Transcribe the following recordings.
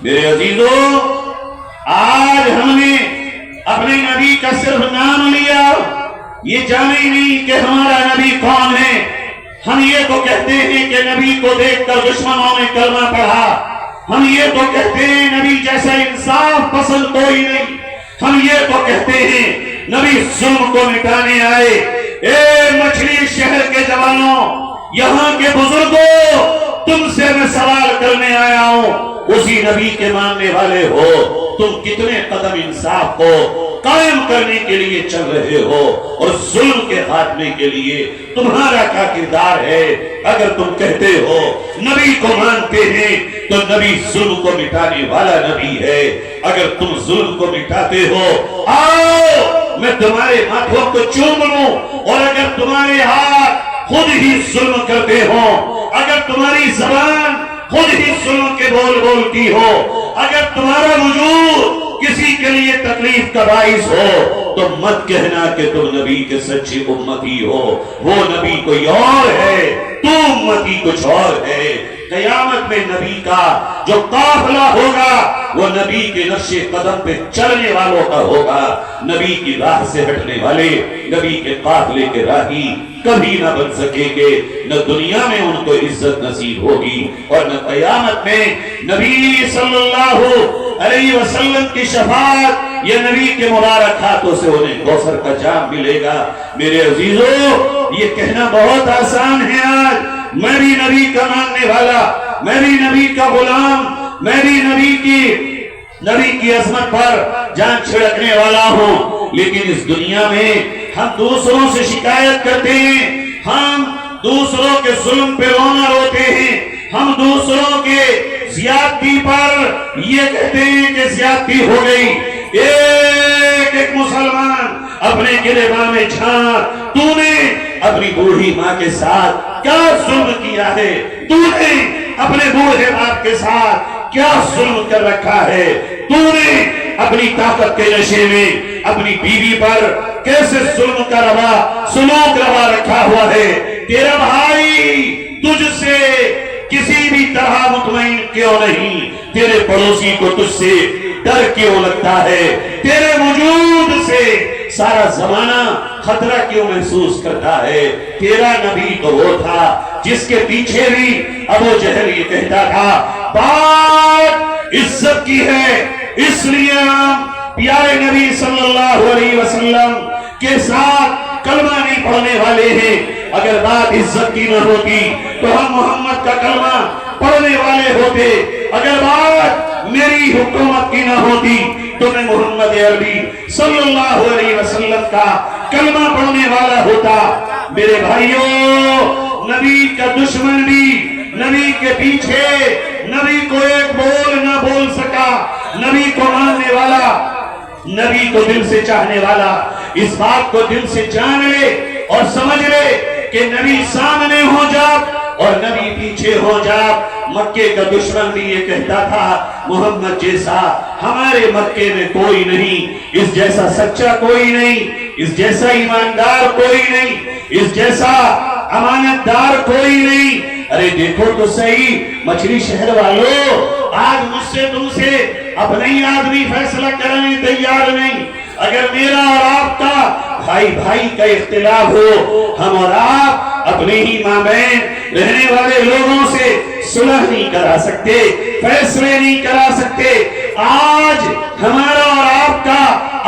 میرے عزیزوں، آج ہم نے اپنے نبی کا صرف نام لیا، یہ جانے ہی نہیں کہ ہمارا نبی کون ہے۔ ہم یہ تو کہتے ہیں کہ نبی کو دیکھ کر دشمنوں نے کلمہ پڑھا، ہم یہ تو کہتے ہیں نبی جیسا انصاف پسند کوئی نہیں، ہم یہ تو کہتے ہیں نبی ظلم کو مٹانے آئے۔ اے مچھلی شہر کے جوانوں، یہاں کے بزرگوں، تم سے میں سوال کرنے آیا ہوں، اسی نبی کے ماننے والے ہو، تم کتنے قدم انصاف کو قائم کرنے کے لیے چل رہے ہو، اور ظلم کے خاتمے کے لیے تمہارا کیا کردار ہے؟ اگر تم کہتے ہو نبی کو مانتے ہیں تو نبی ظلم کو مٹانے والا نبی ہے۔ اگر تم ظلم کو مٹاتے ہو، آؤ میں تمہارے ہاتھوں کو چوم لوں، اور اگر تمہارے ہاتھ خود ہی ظلم کرتے ہو، اگر تمہاری زبان خود ہی ظلم کے بول بولتی ہو، اگر تمہارا وجود کسی کے لیے تکلیف کا باعث ہو، تو مت کہنا کہ تم نبی کے سچے امتی ہو، وہ نبی کوئی اور ہے، تو امتی کچھ اور ہے۔ قیامت میں نبی کا جو قافلہ ہوگا وہ نبی کے نقش قدم پہ چلنے والوں کا ہوگا، نبی کی راہ سے ہٹنے والے نبی کے قافلے کے راہی کبھی نہ بن سکیں گے، نہ دنیا میں ان کو عزت نصیب ہوگی اور نہ قیامت میں نبی صلی اللہ علیہ وسلم کی شفاعت یہ نبی کے مبارک ہاتھوں سے انہیں کوثر کا جام ملے گا۔ میرے عزیزوں، یہ کہنا بہت آسان ہے، آج میں بھی نبی کا ماننے والا، میں بھی نبی کا غلام، میں بھی نبی کی عظمت پر جان چھڑکنے والا ہوں، لیکن اس دنیا میں ہم دوسروں سے شکایت کرتے ہیں، ہم دوسروں کے ظلم پہ رونا روتے ہیں، ہم دوسروں کے زیادتی پر یہ کہتے ہیں کہ زیادتی ہو گئی۔ ایک مسلمان اپنے گریباں میں جھانک، تو نے اپنی بوڑھی ماں کے ساتھ کیا ظلم کیا ہے؟ تو نے اپنے بوڑھے باپ کے ساتھ کیا ظلم کر رکھا ہے؟ تو نے اپنی طاقت کے نشے میں اپنی بیوی پر کیسے ظلم کا سلوک روا رکھا ہوا ہے؟ تیرا بھائی تجھ سے کسی بھی طرح مطمئن کیوں نہیں؟ تیرے پڑوسی کو تجھ سے ڈر کیوں لگتا ہے؟ تیرے وجود سے سارا زمانہ خطرہ کیوں محسوس کرتا ہے؟ تیرا نبی تو وہ تھا جس کے پیچھے بھی ابو جہل یہ کہتا تھا بات عزت کی ہے، اس لیے ہم پیارے نبی صلی اللہ علیہ وسلم کے ساتھ کلمہ نہیں پڑھنے والے ہیں۔ اگر بات عزت کی نہ ہوتی تو ہم محمد کا کلمہ پڑھنے والے ہوتے، اگر بات میری حکومت کی نہ ہوتی تو میں محمد عربی صلی اللہ علیہ وسلم کا کلمہ پڑھنے والا ہوتا۔ میرے بھائیوں، نبی کا دشمن بھی نبی کے پیچھے نبی کو ایک بول نہ بول سکا، نبی کو ماننے والا، نبی کو دل سے چاہنے والا اس بات کو دل سے جان لے اور سمجھ لے کہ نبی سامنے ہو جا اور نبی پیچھے ہو جا۔ مکے کا دشمن بھی یہ کہتا تھا محمد جیسا ہمارے مکے میں کوئی نہیں، اس جیسا سچا کوئی نہیں، اس جیسا ایماندار کوئی نہیں، اس جیسا امانتدار کوئی نہیں۔ ارے دیکھو تو صحیح مچھلی شہر والوں، آج مجھ سے تم سے اپنے ہی آدمی فیصلہ کرنے تیار نہیں۔ اگر میرا اور آپ کا بھائی بھائی کا اختلاف ہو، ہم اور آپ اپنے ہی مابین رہنے والے لوگوں سے صلح نہیں کرا سکتے، فیصلے نہیں کرا سکتے۔ آج ہمارا اور آپ کا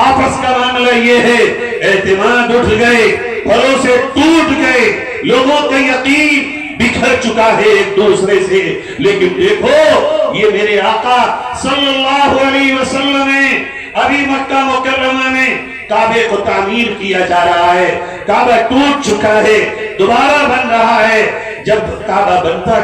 آپس کا معاملہ یہ ہے، اعتماد اٹھ گئے، بھروسے ٹوٹ گئے، لوگوں کا یقین بکھر چکا ہے ایک دوسرے سے۔ لیکن دیکھو یہ میرے آقا صلی اللہ علیہ وسلم نے ابھی مکہ مکرمہ میں کعبے کو تعمیر کیا جا رہا ہے، کعبہ ٹوٹ چکا ہے، دوبارہ بن رہا ہے۔ جب کعبہ بنتا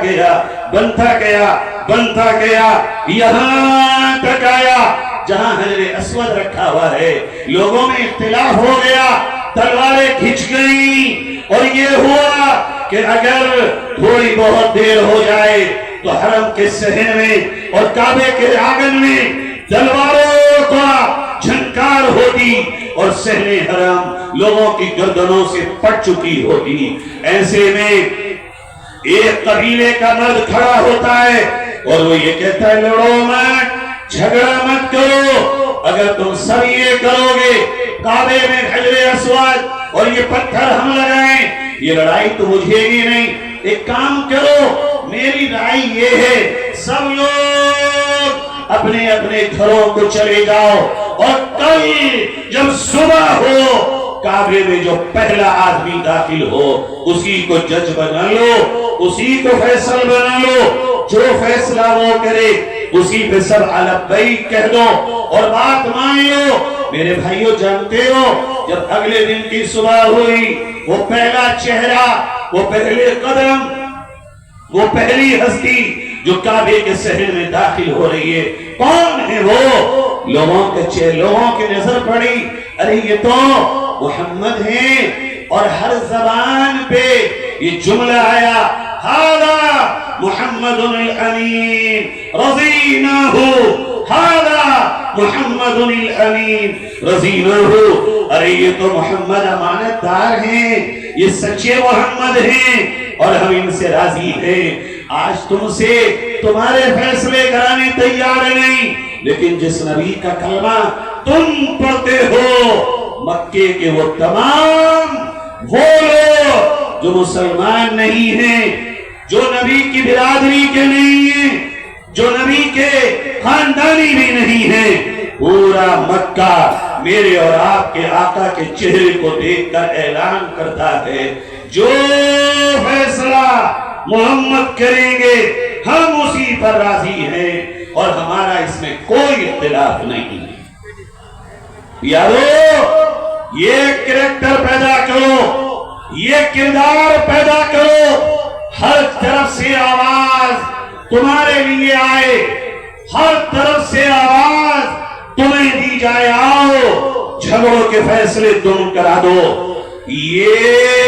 گیا یہاں تک آیا جہاں حجر اسود رکھا ہوا ہے، لوگوں میں اختلاف ہو گیا، تلواریں کھنچ گئیں، اور یہ ہوا کہ اگر تھوڑی بہت دیر ہو جائے تو حرم کے صحن میں اور کعبے کے آنگن میں تلواروں کا جھنکار ہوتی اور صحن حرم لوگوں کی گردنوں سے پٹ چکی ہوتی۔ ایسے میں ایک قبیلے کا مرد کھڑا ہوتا ہے اور وہ یہ کہتا ہے لڑو مت، جھگڑا مت کرو. اگر تم سب یہ کرو گے کعبے میں حجر اسود اور یہ پتھر ہم لگائیں, یہ لڑائی تو بجھے گی نہیں. ایک کام کرو, میری رائے یہ ہے سب لوگ اپنے اپنے گھروں کو چلے جاؤ, اور کل جب صبح ہو کعبے میں جو پہلا آدمی داخل ہو اسی کو جج بنا لو, اسی کو فیصل بنا لو, جو فیصلہ وہ کرے اسی پہ سب لبیک کہہ دو اور بات مان لو. میرے بھائیو جانتے ہو جب اگلے دن کی صبح ہوئی وہ پہلا چہرہ, وہ پہلے قدم, وہ پہلی ہستی جو کعبے کے شہر میں داخل ہو رہی ہے, کون ہے وہ؟ لوگوں کی نظر پڑی, ارے یہ تو محمد ہیں, اور ہر زبان پہ یہ جملہ آیا, ہذا محمد الامین رضیناہ, ہذا محمد الامین رضیناہ. ارے یہ تو محمد امانت دار ہیں, یہ سچے محمد ہیں اور ہم ان سے راضی ہیں. آج تم سے تمہارے فیصلے کرانے تیار نہیں, لیکن جس نبی کا کلمہ تم پڑھتے ہو مکے کے وہ تمام وہ لوگ جو مسلمان نہیں ہیں, جو نبی کی برادری کے نہیں ہیں, جو نبی کے خاندانی بھی نہیں ہیں, پورا مکہ میرے اور آپ کے آقا کے چہرے کو دیکھ کر اعلان کرتا ہے جو فیصلہ محمد کریں گے ہم اسی پر راضی ہیں اور ہمارا اس میں کوئی اختلاف نہیں ہے. یارو یہ کریکٹر پیدا کرو, یہ کردار پیدا کرو, ہر طرف سے آواز تمہارے لیے آئے, ہر طرف سے آواز تمہیں دی جائے, آؤ جھگڑوں کے فیصلے تم کرا دو. یہ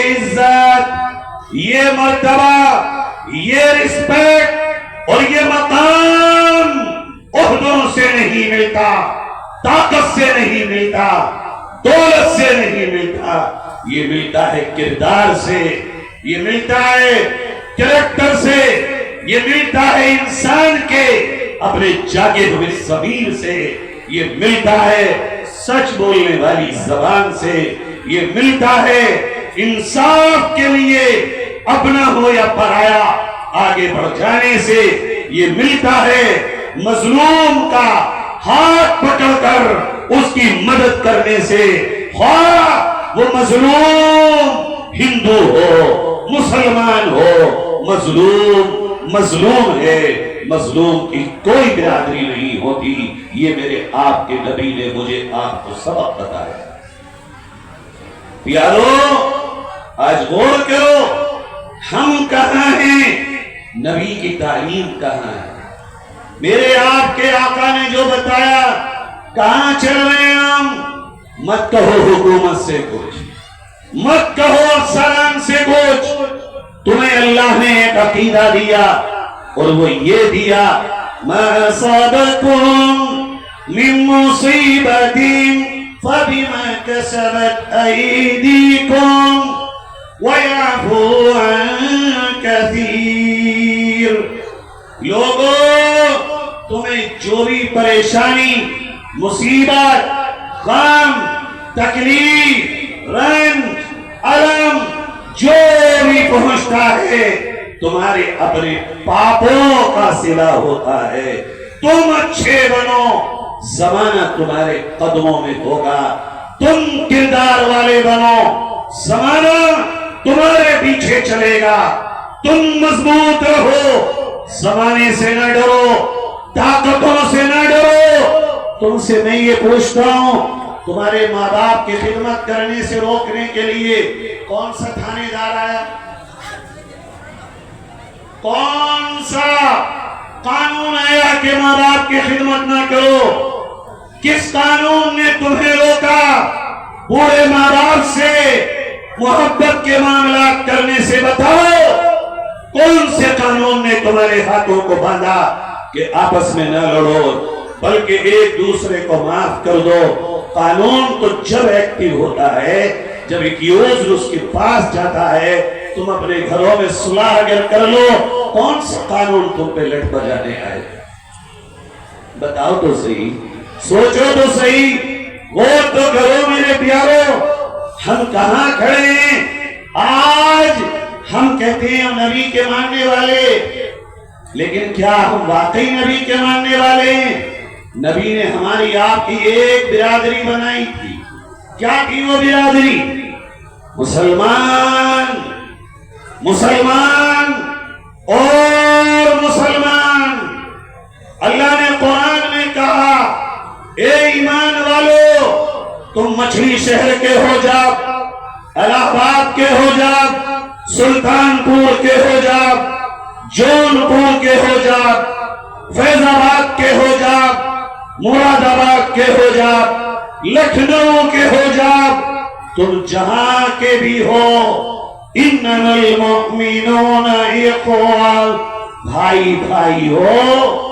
عزت, یہ مرتبہ, یہ رسپیکٹ اور یہ مقام عہدوں سے نہیں ملتا, طاقت سے نہیں ملتا, دولت سے نہیں ملتا, یہ ملتا ہے کردار سے, یہ ملتا ہے کریکٹر سے, یہ ملتا ہے انسان کے اپنے جاگے ہوئے ضمیر سے, یہ ملتا ہے سچ بولنے والی زبان سے, یہ ملتا ہے انصاف کے لیے اپنا ہو یا پرایا آگے بڑھ جانے سے, یہ ملتا ہے مظلوم کا ہاتھ پکڑ کر اس کی مدد کرنے سے, خواہ وہ مظلوم ہندو ہو مسلمان ہو, مظلوم ہے, مظلوم کی کوئی برادری نہیں ہوتی. یہ میرے آپ کے نبی نے مجھے آپ کو سبق بتایا. یارو آج غور کرو, ہم کہاں ہیں, نبی کی تعلیم کہاں ہے, میرے آپ کے آقا نے جو بتایا کہاں چل رہے ہیں ہم. مت کہو حکومت سے کچھ, مت کہو افسران سے کچھ, تمہیں اللہ نے ایک عقیدہ دیا اور وہ یہ دیا ما اصابکم من مصیبت فبما کسبت ایدیکم ویعفو عن کثیر. لوگوں تمہیں جو بھی پریشانی, مصیبت, غم, تکلیف, رنج, الم جو بھی پہنچتا ہے تمہارے اپنے پاپوں کا صلہ ہوتا ہے. تم اچھے بنو, زمانہ تمہارے قدموں میں ہوگا, تم کردار والے بنو, زمانہ تمہارے پیچھے چلے گا. تم مضبوط رہو, زمانے سے نہ ڈرو, طاقتوں سے نہ ڈرو. تم سے میں یہ پوچھتا ہوں, تمہارے ماں باپ کی خدمت کرنے سے روکنے کے لیے کون سا تھانے دار آیا, کون سا قانون آیا کہ ماں باپ کی خدمت نہ کرو؟ کس قانون نے تمہیں روکا بوڑھے ماں باپ سے محبت کے معاملات کرنے سے؟ بتاؤ کون سے قانون نے تمہارے ہاتھوں کو باندھا کہ آپس میں نہ لڑو بلکہ ایک دوسرے کو معاف کر دو؟ قانون تو جب ایکٹیو ہوتا ہے جب ایک یوزر اس کے پاس جاتا ہے. تم اپنے گھروں میں صلح اگر کر لو, کون سا قانون تم پہ لٹ بجانے آئے؟ بتاؤ تو صحیح، سوچو تو صحیح، وہ تو کرو میرے پیارو، ہم کہاں کھڑے ہیں؟ آج ہم کہتے ہیں ہم نبی کے ماننے والے، لیکن کیا ہم واقعی نبی کے ماننے والے ہیں؟ نبی نے ہماری آپ کی ایک برادری بنائی تھی، کیا تھی وہ برادری؟ مسلمان، مسلمان اور مسلمان۔ اللہ نے قرآن میں کہا اے ایمان والو، تم مچھلی شہر کے ہو جاؤ، الہ آباد کے ہو جاؤ، سلطان پور کے ہو جاؤ، جون پور کے ہو جاؤ، فیض آباد کے ہو جاؤ، مراد آباد کے ہو جاؤ، لکھنؤ کے ہو جاؤ، تم جہاں کے بھی ہو، انما المؤمنون اخوہ، بھائی بھائی ہو۔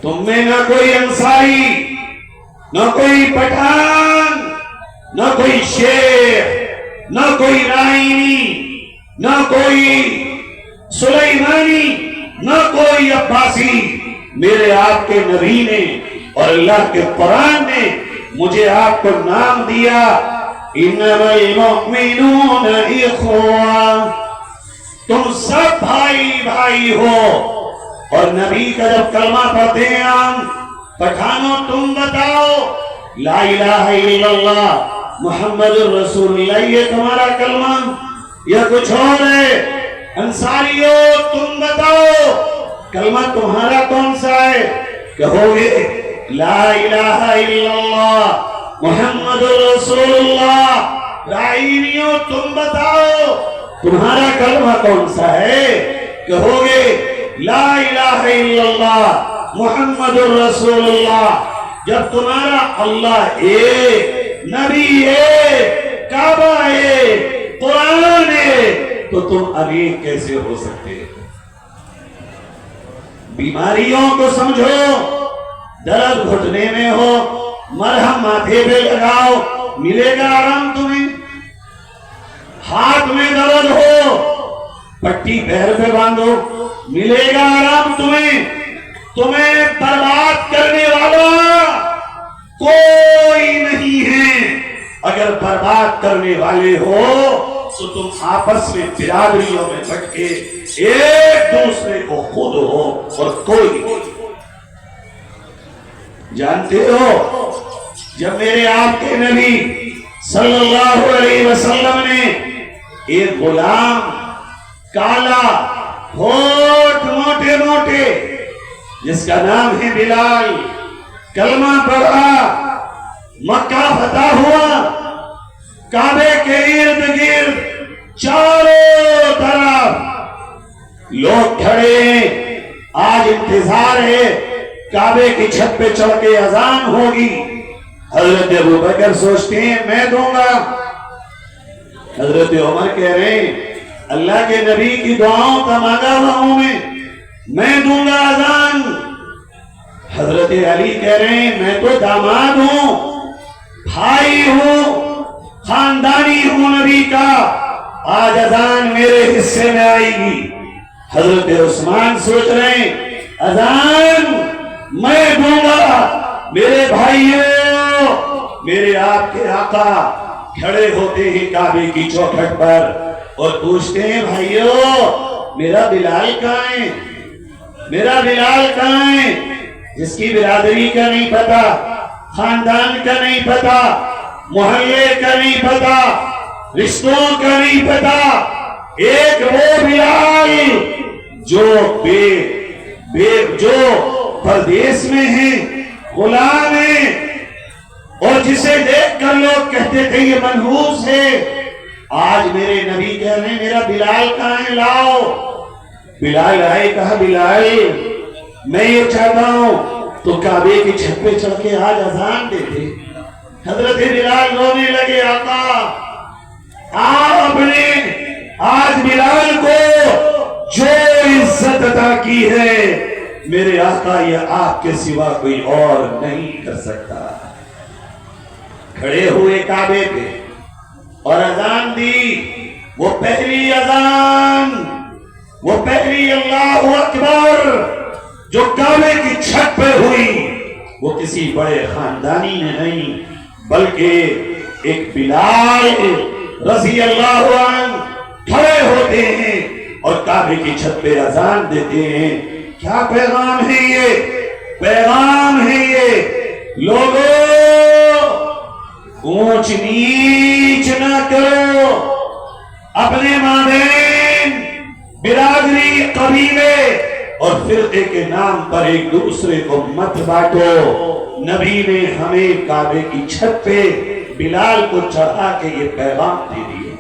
تم میں نہ کوئی انصاری، نہ کوئی پٹھان، نہ کوئی شیخ، نہ کوئی رائنی، نہ کوئی سلیمانی، نہ کوئی عباسی۔ میرے آپ کے نبی نے اور اللہ کے قرآن نے مجھے آپ کو نام دیا، انما المؤمنون اخوہ، تم سب بھائی بھائی ہو۔ اور نبی کا جب کلمہ پڑھتے ہیں ہم، پٹھانوں تم بتاؤ لا الہ الا اللہ محمد الرسول اللہ، یہ تمہارا کلمہ یا کچھ اور ہے؟ انصاریوں تم بتاؤ کلمہ تمہارا کون سا ہے؟ کہو گے لا الہ الا اللہ محمد الرسول اللہ۔ رائنیوں تم بتاؤ تمہارا کلمہ کون سا ہے؟ کہو گے لا الہ الا اللہ محمد الرسول اللہ۔ جب تمہارا اللہ ایک، نبی ایک، کعبہ ایک، قرآن ایک، تو تم امین کیسے ہو سکتے؟ بیماریوں کو سمجھو، درد گھٹنے میں ہو مرہم ماتھے پہ لگاؤ، ملے گا آرام تمہیں۔ ہاتھ میں درد ہو پٹی پیر پہ باندھو، ملے گا آرام تمہیں۔ تمہیں برباد کرنے والا کوئی نہیں ہے۔ اگر برباد کرنے والے ہو تو تم آپس میں برادریوں میں بٹ کے ایک دوسرے کو خود ہو اور کوئی۔ جانتے ہو جب میرے آپ کے نبی صلی اللہ علیہ وسلم نے ایک غلام کالا، ہونٹ موٹے موٹے، جس کا نام ہے بلال، کلمہ پڑھا، مکہ فتح ہوا، کعبے کے ارد گرد چاروں طرف لوگ کھڑے ہیں، آج انتظار ہے کعبے کی چھت پہ چڑھ کے اذان ہوگی۔ حضرت ابوبکر سوچتے ہیں میں دوں گا، حضرت عمر کہہ رہے ہیں اللہ کے نبی کی دعاؤں کا مانگا ہوا ہوں میں دوں گا اذان۔ حضرت علی کہہ رہے ہیں میں تو داماد ہوں، بھائی ہوں، خاندانی ہوں نبی کا، آج اذان میرے حصے میں آئے گی۔ حضرت عثمان سوچ رہے ہیں اذان میں دوں گا۔ میرے بھائیوں، میرے آپ کے آقا کھڑے ہوتے ہیں کعبے کی چوکھٹ پر اور پوچھتے ہیں بھائیوں میرا بلال کہاں ہے؟ میرا بلال کہاں ہے؟ جس کی برادری کا نہیں پتا، خاندان کا نہیں پتا، محلے کا نہیں پتا، رشتوں کا نہیں پتا، ایک وہ بلال جو پردیس میں ہیں، غلام ہیں، اور جسے دیکھ کر لوگ کہتے تھے یہ منحوس ہے، آج میرے نبی کہہ رہے ہیں میرا بلال کہاں ہے؟ لاؤ۔ بلال آئے، کہا بلال میں یہ چاہتا ہوں تو کعبے کی چھت پہ چڑھ کے آج اذان دیتے۔ حضرت بلال رونے لگے آقا آپ نے آج بلال کو جو عزت عطا کی ہے میرے آقا یہ آپ کے سوا کوئی اور نہیں کر سکتا۔ کھڑے ہوئے کعبے پہ اور اذان دی، وہ پہلی اذان، وہ پہلی اللہ اکبر جو کعبے کی چھت پہ ہوئی وہ کسی بڑے خاندانی نے نہیں بلکہ ایک بلال رضی اللہ عنہ کھڑے ہوتے ہیں اور کعبے کی چھت پہ اذان دیتے ہیں۔ کیا پیغام ہے یہ؟ پیغام ہے یہ لوگوں اونچ نیچ نہ کرو، اپنے مابین برادری قبیلے اور فرقے کے نام پر ایک دوسرے کو مت بانٹو۔ نبی نے ہمیں کعبے کی چھت پہ بلال کو چڑھا کے یہ پیغام دے دیے،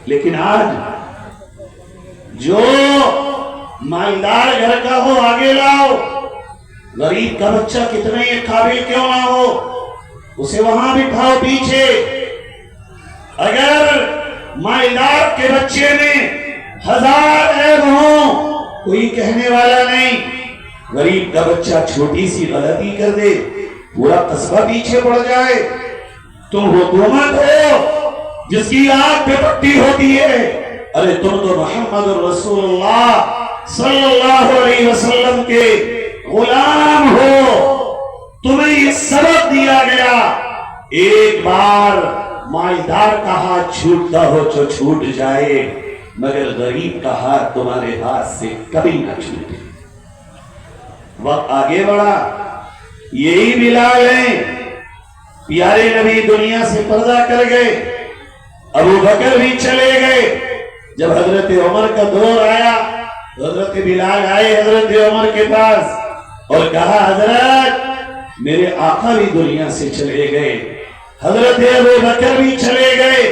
لیکن آج جو مالدار گھر کا ہو آگے لاؤ، غریب کا بچہ کتنے یہ قابل کیوں نہ ہو اسے وہاں بٹھاؤ پیچھے۔ اگر مالدار کے بچے میں 1000 عیب ہوں کوئی کہنے والا نہیں، غریب کا بچہ چھوٹی سی غلطی کر دے پورا قصبہ پیچھے پڑ جائے۔ تم حکومت ہو جس کی آنکھ پہ پٹی ہوتی ہے، ارے تم تو محمد رسول اللہ صلی اللہ علیہ وسلم کے غلام ہو، تمہیں یہ سبق دیا گیا ایک بار مالدار کا ہاتھ چھوٹتا ہو تو چھوٹ جائے مگر غریب کا ہاتھ تمہارے ہاتھ سے کبھی نہ چھوٹے۔ وقت آگے بڑھا، یہی بلال ہیں، پیارے نبی دنیا سے پردہ کر گئے، ابو بکر بھی چلے گئے، جب حضرت عمر کا دور آیا حضرت بلال آئے حضرت عمر کے پاس اور کہا حضرت میرے آقا بھی دنیا سے چلے گئے، حضرت ابو بکر بھی چلے گئے،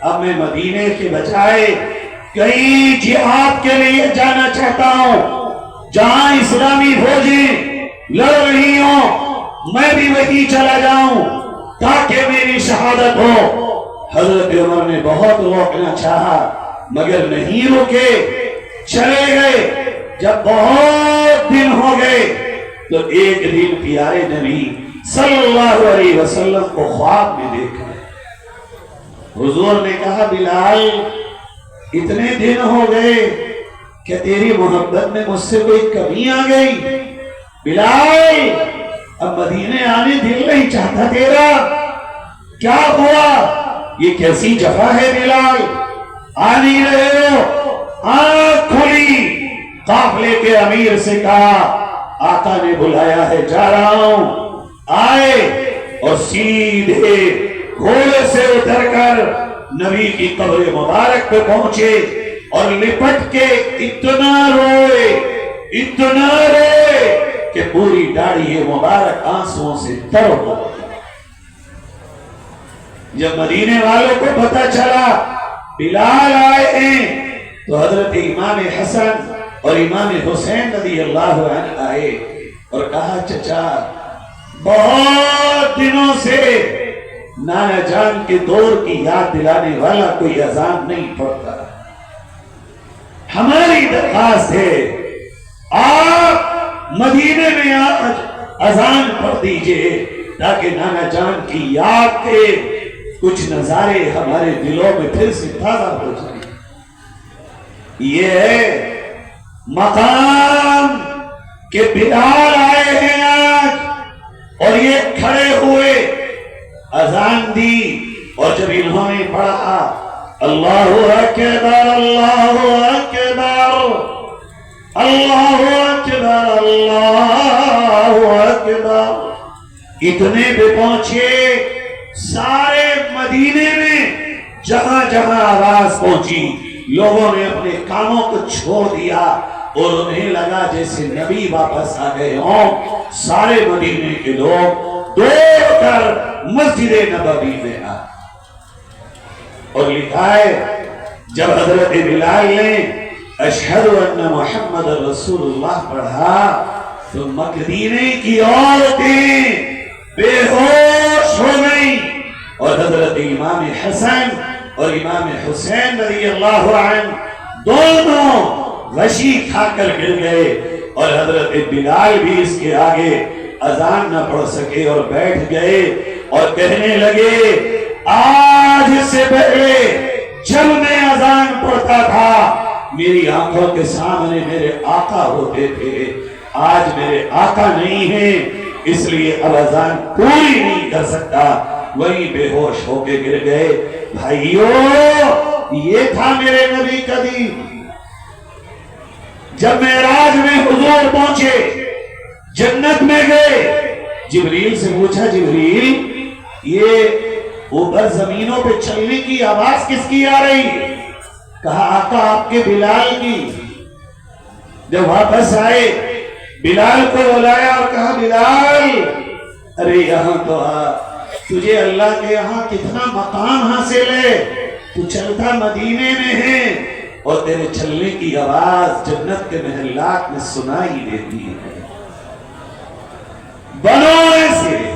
اب میں مدینے کے بجائے کہیں جہاد کے لیے جانا چاہتا ہوں، جہاں اسلامی فوجیں لڑ رہی ہوں میں بھی وہیں چلا جاؤں تاکہ میری شہادت ہو۔ حضرت عمر نے بہت روکنا چاہا مگر نہیں روکے، چلے گئے۔ جب بہت دن ہو گئے تو ایک دن پیارے نبی صلی اللہ علیہ وسلم کو خواب میں دیکھا، حضور نے کہا بلال اتنے دن ہو گئے کہ تیری محبت میں مجھ سے کوئی کمی آ گئی؟ بلال اب مدینے آنے دل نہیں چاہتا تیرا، کیا ہوا؟ یہ کیسی جفا ہے بلال، آ نہیں رہے ہو؟ آنکھ کھلی، قافلے کے امیر سے کہا آقا نے بلایا ہے جا رہا ہوں۔ آئے اور سیدھے گھوڑے سے اتر کر نبی کی قبر مبارک پہ پہنچے اور لپٹ کے اتنا روئے کہ پوری داڑھی مبارک آنسوؤں سے تر ہو گئی۔ جب مدینے والوں کو پتہ چلا بلال آئے ہیں تو حضرت امام حسن اور امام حسین رضی اللہ عنہ آئے اور کہا چچا بہت دنوں سے نانا جان کے دور کی یاد دلانے والا کوئی اذان نہیں پڑھتا، ہماری درخواست ہے آپ مدینے میں آج اذان پڑھ دیجئے تاکہ نانا جان کی یاد کے کچھ نظارے ہمارے دلوں میں پھر سے تازہ ہو جائیں۔ یہ ہے مقام کہ بلال آئے ہیں آج اور یہ کھڑے ہوئے اذان دی اور جب انہوں نے پڑھا اللہ اکبر اللہ اکبر اللہ اکبر اللہ اکبر، اتنے پہ پہنچے سارے مدینے میں جہاں جہاں آواز پہنچی لوگوں نے اپنے کاموں کو چھوڑ دیا اور انہیں لگا جیسے نبی واپس آ گئے ہوں۔ سارے مدینے کے لوگ دوڑ کر مسجد نبوی میں آئے اور لکھا ہے جب حضرت بلال نے اشہد ان محمد رسول اللہ پڑھا تو مدینے کی عورتیں بے ہوش ہو گئیں اور حضرت امام حسن اور امام حسین رضی اللہ عنہ دونوں غشی کھا کر گر گئے اور حضرت بلال بھی اس کے آگے اذان نہ پڑھ سکے اور بیٹھ گئے اور کہنے لگے آج سے پہلے جب میں اذان پڑھتا تھا میری آنکھوں کے سامنے میرے آقا ہوتے تھے، آج میرے آقا نہیں ہیں اس لیے اب اذان پوری نہیں کر سکتا، وہی بے ہوش ہو کے گر گئے۔ بھائیو، یہ تھا میرے نبی کا دین۔ جب معراج میں حضور پہنچے، جنت میں گئے، جبریل سے پوچھا، جبریل یہ اوپر زمینوں پہ چلنے کی آواز کس کی آ رہی ہے؟ کہا آقا آپ کے بلال کی۔ جب واپس آئے، بلال کو بلایا اور کہا بلال، ارے یہاں تو آ، تجھے اللہ کے یہاں کتنا مقام حاصل ہے، تو چلتا مدینے میں ہے اور تیرے چلنے کی آواز جنت کے محلات میں سنائی دیتی ہے۔ بنو ایسے،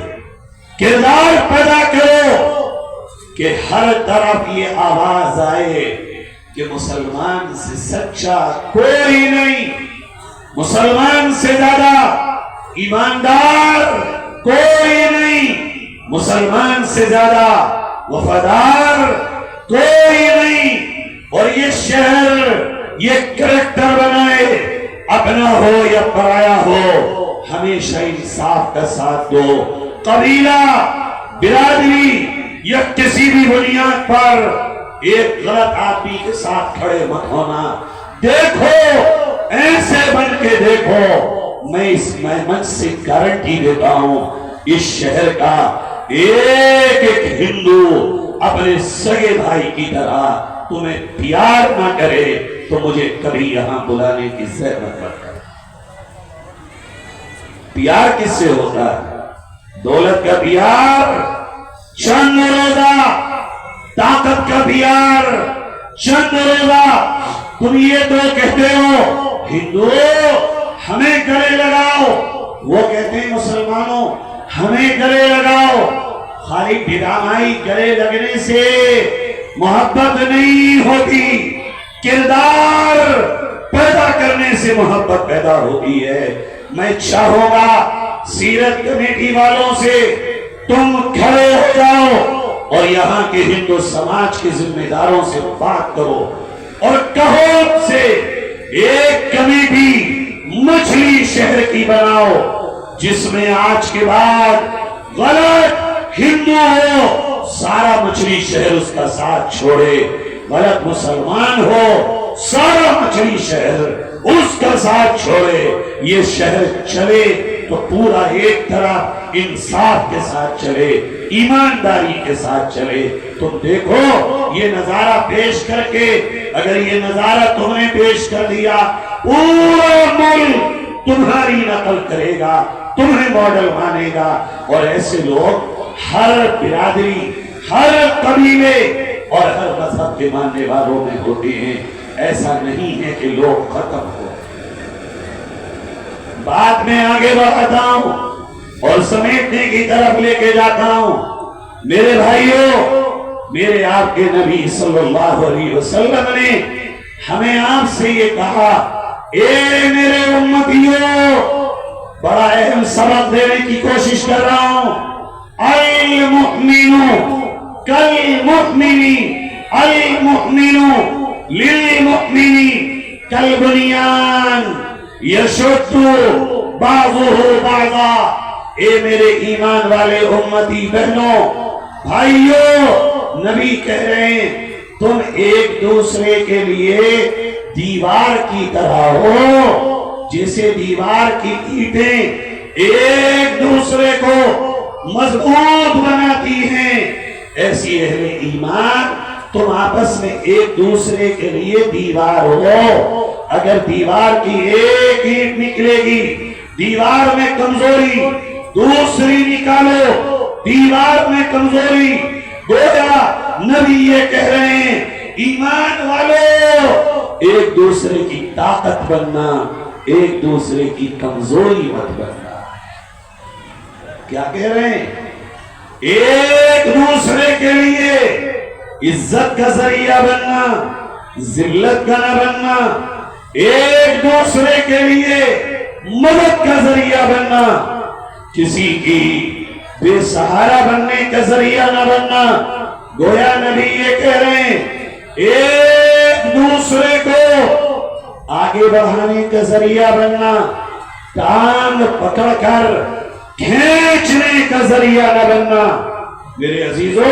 کردار پیدا کرو کہ ہر طرف یہ آواز آئے کہ مسلمان سے سچا کوئی نہیں، مسلمان سے زیادہ ایماندار کوئی نہیں، مسلمان سے زیادہ وفادار کوئی نہیں۔ اور یہ شہر یہ کریکٹر بنائے، اپنا ہو یا پرایا ہو، ہمیشہ انصاف کا ساتھ دو۔ قبیلہ، برادری یا کسی بھی بنیاد پر ایک غلط آدمی کے ساتھ کھڑے مت ہونا۔ دیکھو، ایسے بن کے دیکھو، میں اس منچ سے گارنٹی دیتا ہوں، اس شہر کا ایک ایک ہندو اپنے سگے بھائی کی طرح تمہیں پیار نہ کرے تو مجھے کبھی یہاں بلانے کی ضرورت مت کرے۔ پیار کس سے ہوتا ہے؟ دولت کا پیار چند روزہ، طاقت کا پیار چند روزہ۔ تم یہ تو کہتے ہو ہندو ہمیں گلے لگاؤ، وہ کہتے ہیں مسلمانوں ہمیں گلے لگاؤ۔ خالی ڈرامائی گلے لگنے سے محبت نہیں ہوتی، کردار پیدا کرنے سے محبت پیدا ہوتی ہے۔ میں چاہوں گا سیرت کمیٹی والوں سے تم کھڑے ہو جاؤ اور یہاں کے ہندو سماج کے ذمہ داروں سے بات کرو اور کہو سے ایک کمیٹی مچھلی شہر کی بناؤ، جس میں آج کے بعد غلط ہندو ہو سارا مچھلی شہر اس کا ساتھ چھوڑے، غلط مسلمان ہو سارا مچھلی شہر اس کا ساتھ چھوڑے۔ یہ شہر چلے تو پورا ایک طرف انصاف کے ساتھ چلے، ایمانداری کے ساتھ چلے۔ تم دیکھو یہ نظارہ پیش کر کے، اگر یہ نظارہ تم نے پیش کر دیا، پورا ملک تمہاری نقل کرے گا، تمہیں ماڈل مانے گا۔ اور ایسے لوگ ہر برادری، ہر قبیلے اور ہر مذہب کے ماننے والوں میں ہوتے ہیں۔ ایسا نہیں ہے کہ لوگ ختم ہو۔ بات میں آگے بڑھاتا ہوں اور سمیٹنے کی طرف لے کے جاتا ہوں۔ میرے بھائیوں، میرے آپ کے نبی صلی اللہ علیہ وسلم نے ہمیں آپ سے یہ کہا، اے میرے امتیوں، بڑا اہم سبق دینے کی کوشش کر رہا ہوں۔ المؤمن کالمؤمن، المؤمن للمؤمن کالبنیان یشد بعضہ بعضا۔ اے میرے ایمان والے امتی بہنوں، بھائیوں، نبی کہہ رہے ہیں تم ایک دوسرے کے لیے دیوار کی طرح ہو، جیسے دیوار کی اینٹیں ایک دوسرے کو مضبوط بناتی ہیں، ایسی اہل ایمان تم آپس میں ایک دوسرے کے لیے دیوار ہو۔ اگر دیوار کی ایک اینٹ نکلے گی، دیوار میں کمزوری، دوسری نکالو، دیوار میں کمزوری۔ گویا نبی یہ کہہ رہے ہیں، ایمان والو، ایک دوسرے کی طاقت بننا، ایک دوسرے کی کمزوری مت بننا۔ کیا کہہ رہے ہیں؟ ایک دوسرے کے لیے عزت کا ذریعہ بننا، ذلت کا نہ بننا، ایک دوسرے کے لیے مدد کا ذریعہ بننا، کسی کی بے سہارا بننے کا ذریعہ نہ بننا۔ گویا نبی یہ کہہ رہے ہیں، ایک دوسرے کو آگے بڑھانے کا ذریعہ بننا، ٹانگ پکڑ کر کھینچنے کا ذریعہ نہ بننا۔ میرے عزیزو،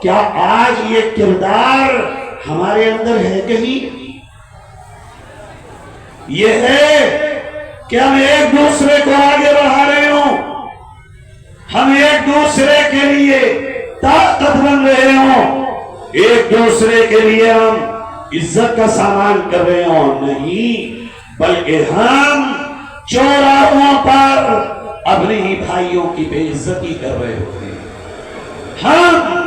کیا آج یہ کردار ہمارے اندر ہے کہیں؟ یہ ہے کہ ہم ایک دوسرے کو آگے بڑھا رہے ہوں، ہم ایک دوسرے کے لیے طاقت بن رہے ہوں، ایک دوسرے کے لیے ہم عزت کا سامان کر رہے ہوں؟ نہیں، بلکہ ہم چوراہوں پر اپنے ہی بھائیوں کی بے عزتی کر رہے ہوتے ہیں۔ ہم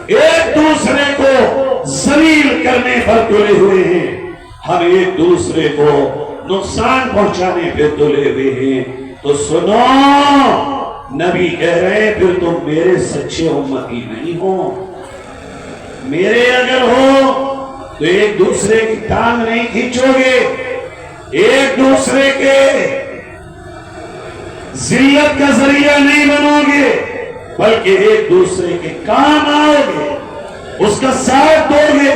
ایک دوسرے کو ذلیل کرنے پر تلے ہوئے ہیں، ہم ایک دوسرے کو نقصان پہنچانے پہ تلے ہوئے ہیں۔ تو سنو، نبی کہہ رہے ہیں پھر تم میرے سچے امتی نہیں ہو۔ میرے اگر ہو تو ایک دوسرے کی ٹانگ نہیں کھینچو گے، ایک دوسرے کے ذلت کا ذریعہ نہیں بنو گے، بلکہ ایک دوسرے کے کام آؤ گے، اس کا ساتھ دو گے،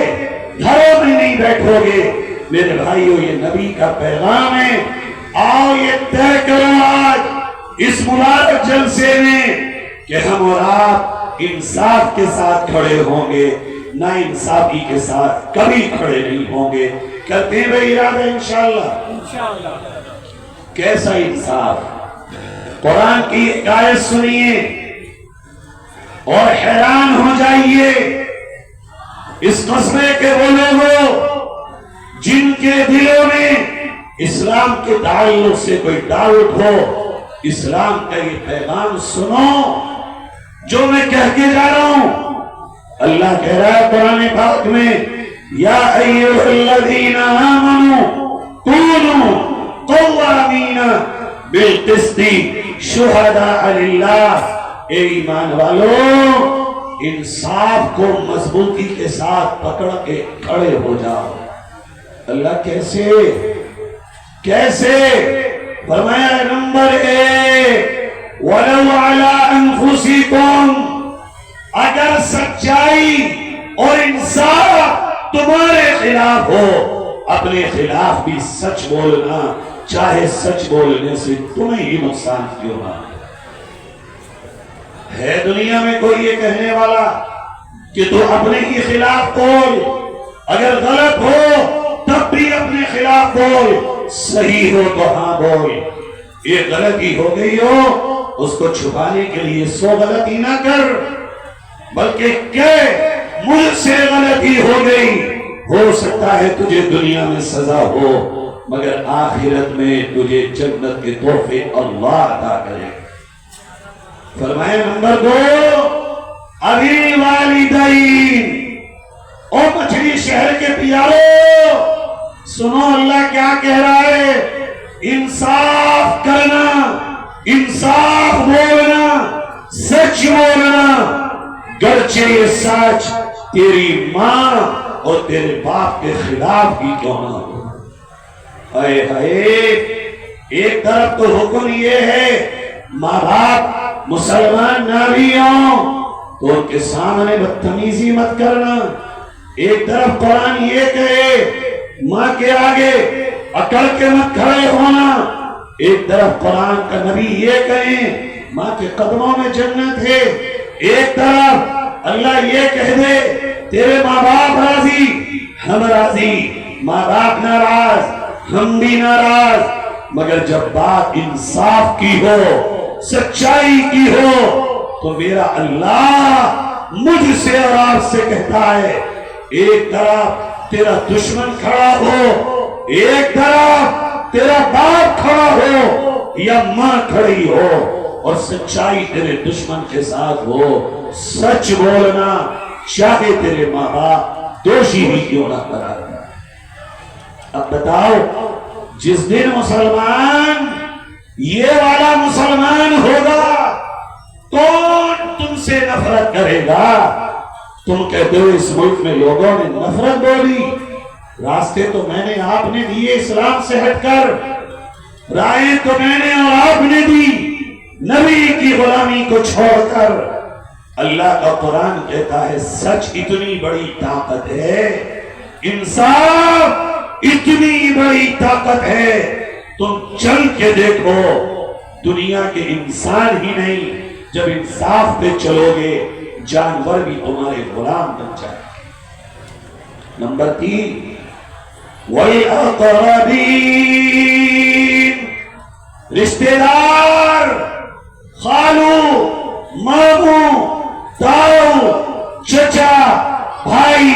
گھروں میں نہیں بیٹھو گے۔ میرے بھائیو، یہ نبی کا پیغام ہے۔ آؤ یہ طے کرو آج اس مبارک جلسے میں کہ ہم اور آپ انصاف کے ساتھ کھڑے ہوں گے، نا انصافی کے ساتھ کبھی کھڑے نہیں ہوں گے۔ کرتے ہیں بھائی ارادہ انشاءاللہ۔ کیسا انصاف؟ قرآن کی ایک آیت سنیے اور حیران ہو جائیے۔ اس قصبے کے وہ لوگ جن کے دلوں میں اسلام کے تعلق سے کوئی ڈاؤٹ ہو، اسلام کا یہ پیغام سنو جو میں کہہ کے جا رہا ہوں۔ اللہ کہہ رہا ہے قرآن پاک میں، یا ایھا الذین آمنوا کونوا قوامین بالقسط شہداء للہ۔ اے ایمان والو، انصاف کو مضبوطی کے ساتھ پکڑ کے کھڑے ہو جاؤ۔ اللہ کیسے؟ فرمایا نمبر 1، وَلَوْ عَلَىٰ أَنفُسِكُمْ، اگر سچائی اور انصاف تمہارے خلاف ہو، اپنے خلاف بھی سچ بولنا، چاہے سچ بولنے سے تمہیں ہی نقصان کیوں نہ ہے۔ دنیا میں کوئی یہ کہنے والا کہ تو اپنے ہی خلاف بول، اگر غلط ہو تب بھی اپنے خلاف بول، صحیح ہو تو ہاں بول۔ یہ غلطی ہو گئی ہو، اس کو چھپانے کے لیے 100 غلطی نہ کر، بلکہ کہ مجھ سے غلطی ہو گئی، ہو سکتا ہے تجھے دنیا میں سزا ہو مگر آخرت میں تجھے جنت کے تحفے اللہ عطا کرے۔ فرمایا نمبر 2، ابھی والدین، اور مچھلی شہر کے پیارو سنو، اللہ کیا کہہ رہا ہے؟ انصاف کرنا، انصاف بولنا، سچ بولنا، گرچہ یہ سچ تیری ماں اور تیرے باپ کے خلاف بھی کیوں نہ ہو۔ اے ہائے، ایک طرف تو حکم یہ ہے ماں باپ مسلمان نہ بھی ہوں تو ان کے سامنے بدتمیزی مت کرنا، ایک طرف قرآن یہ کہے ماں کے آگے اکڑ کے مت کھڑے ہونا، ایک طرف قرآن کا نبی یہ کہیں ماں کے قدموں میں جنت ہے، ایک طرف اللہ یہ کہہ دے تیرے ماں باپ راضی ہم راضی، ماں باپ ناراض ہم بھی ناراض۔ مگر جب بات انصاف کی ہو، سچائی کی ہو، تو میرا اللہ مجھ سے اور آپ سے کہتا ہے ایک طرف تیرا دشمن کھڑا ہو، ایک طرف تیرا باپ کھڑا ہو یا ماں کھڑی ہو، اور سچائی تیرے دشمن کے ساتھ ہو، سچ بولنا چاہے تیرے ماں باپ دوشی ہی کیوں نہ کرا۔ اب بتاؤ، جس دن مسلمان یہ والا مسلمان ہوگا کون تم سے نفرت کرے گا؟ تم کہتے ہو اس ملک میں لوگوں نے نفرت بولی، راستے تو میں نے آپ نے دیے اسلام سے ہٹ کر، رائے تو میں نے اور آپ نے دی نبی کی غلامی کو چھوڑ کر۔ اللہ کا قرآن کہتا ہے سچ اتنی بڑی طاقت ہے، انصاف اتنی بڑی طاقت ہے تم چل کے دیکھو، دنیا کے انسان ہی نہیں، جب انصاف پہ چلو گے جانور بھی تمہارے غلام بن جائے۔ نمبر 3، وَالْأَقْرَبِينَ، رشتہ دار، خالو، ماموں، تاؤ، چچا، بھائی،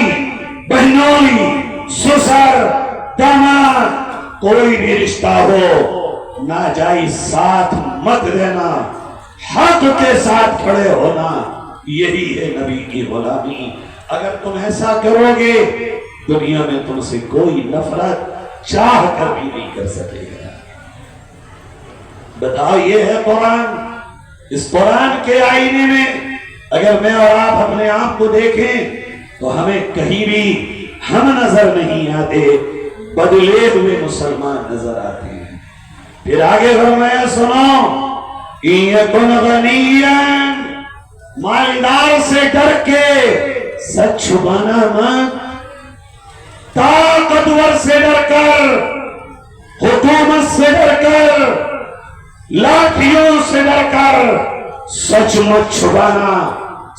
بہنوئی، سسر، داماد، کوئی بھی رشتہ ہو ناجائز ساتھ مت دینا، حق کے ساتھ کھڑے ہونا، یہی ہے نبی کی غلامی۔ اگر تم ایسا کرو گے دنیا میں تم سے کوئی نفرت چاہ کر بھی نہیں کر سکے گا۔ بتاؤ، یہ ہے قرآن۔ اس قرآن کے آئینے میں اگر میں اور آپ اپنے آپ کو دیکھیں تو ہمیں کہیں بھی ہم نظر نہیں آتے، بدلے ہوئے مسلمان نظر آتے ہیں۔ پھر آگے فرمایا، سنو، یکن غنیا، مالدار سے ڈر کے سچ چھپانا مت، طاقتور سے ڈر کر، حکومت سے ڈر کر، لاٹھیوں سے ڈر کر سچ مت چھپانا،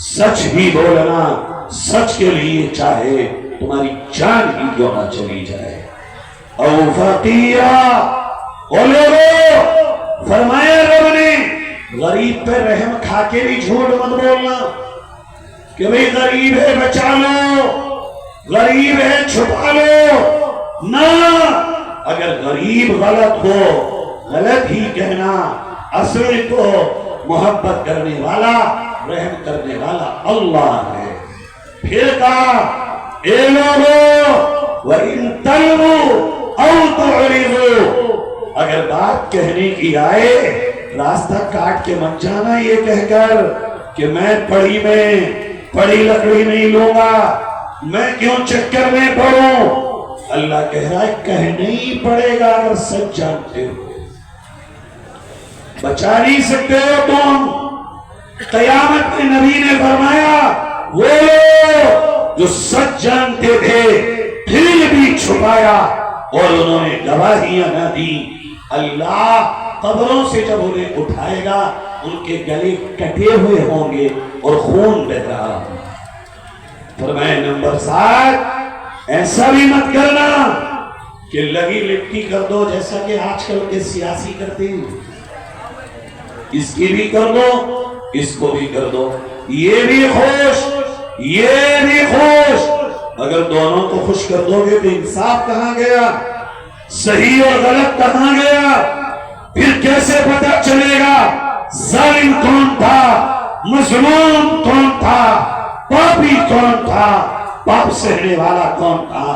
سچ بھی بولنا، سچ کے لیے چاہے تمہاری جان ہی کیوں نہ چلی جائے۔ او فقیرا، او لوگو، فرمایا رب نے غریب پہ رحم کھا کے بھی جھوٹ مت بولنا کہ بھئی غریب ہے بچا لو، غریب ہے چھپا لو، نہ، اگر غریب غلط ہو غلط ہی کہنا، اصل تو محبت کرنے والا، رحم کرنے والا اللہ ہے۔ پھر کہا، اے لوگو، وَإِن تَلْوُوا أَوْ تُعْرِضُوا، اگر بات کہنے کی آئے راستہ کاٹ کے مت جانا یہ کہہ کر کہ میں پڑی لکڑی نہیں لوں گا، میں کیوں چکر میں پڑوں۔ اللہ کہہ رہا ہے کہنا ہی پڑے گا اگر سچ جانتے ہو، بچا نہیں سکتے ہو تم۔ قیامت میں نبی نے فرمایا، وہ لوگ جو سچ جانتے تھے پھر بھی چھپایا اور انہوں نے گواہیاں نہ دی، اللہ قبروں سے جب انہیں اٹھائے گا ان کے گلے کٹے ہوئے ہوں گے اور خون بہہ رہا ہوگا۔ فرمایا نمبر 7، ایسا بھی مت کرنا کہ لگی لپٹی کر دو جیسا کہ آج کل کے سیاسی کرتے ہیں، اس کی بھی کر دو اس کو بھی کر دو، یہ بھی خوش یہ بھی خوش۔ اگر دونوں کو خوش کر دو گے تو انصاف کہاں گیا، صحیح اور غلط کہاں گیا؟ پھر کیسے پتہ چلے گا ظالم کون تھا، مظلوم کون تھا، پاپی کون تھا، پاپ سہنے والا کون تھا؟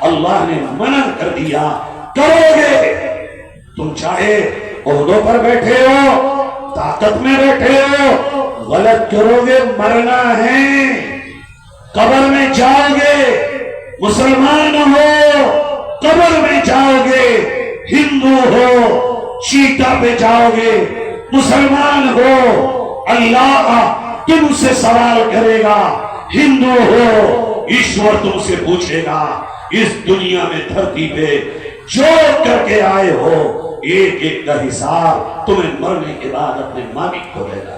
اللہ نے منع کر دیا، کرو گے تم چاہے عہدوں پر بیٹھے ہو، طاقت میں بیٹھے ہو، غلط کرو گے مرنا ہے، قبر میں جاؤ گے، مسلمان ہو قبر میں جاؤ گے، ہندو ہو چیتا پہ جاؤ گے، مسلمان ہو اللہ تم سے سوال کرے گا، ہندو ہو ایشور تم سے پوچھے گا، اس دنیا میں دھرتی پہ جو کر کے آئے ہو ایک ایک کا حساب تمہیں مرنے کے بعد اپنے مالک کو دینا۔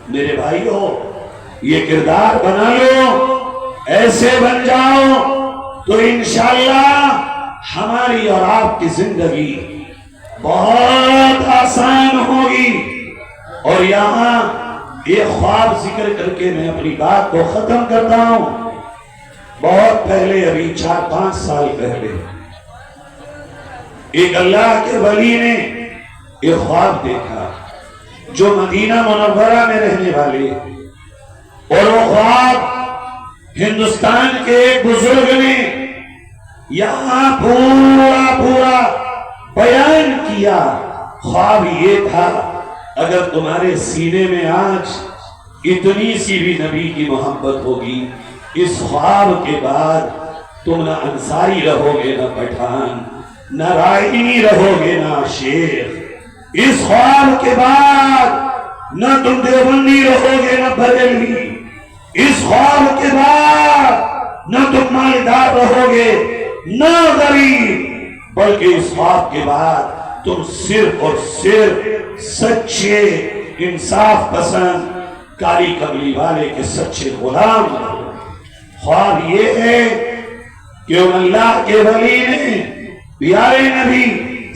میرے بھائیو، یہ کردار بنا لو، ایسے بن جاؤ تو انشاءاللہ ہماری اور آپ کی زندگی بہت آسان ہوگی۔ اور یہاں ایک خواب ذکر کر کے میں اپنی بات کو ختم کرتا ہوں۔ بہت پہلے، ابھی 4-5 سال پہلے، ایک اللہ کے ولی نے ایک خواب دیکھا جو مدینہ منورہ میں رہنے والے، اور وہ خواب ہندوستان کے ایک بزرگ نے یہاں پورا بیان کیا۔ خواب یہ تھا، اگر تمہارے سینے میں آج اتنی سی بھی نبی کی محبت ہوگی، اس خواب کے بعد تم نہ انصاری رہو گے، نہ پٹھان، نہ رائنی رہو گے، نہ شیخ۔ اس خواب کے بعد نہ تم دیوبندی رہو گے، نہ بریلوی۔ اس خواب کے بعد نہ تم مالدار رہو گے، نہ غریب، بلکہ اس خواب کے بعد تم صرف اور صرف سچے انصاف پسند کالی کملی والے کے سچے غلام ہو۔ خواب یہ ہے کہ اللہ کے ولی نے پیارے نبی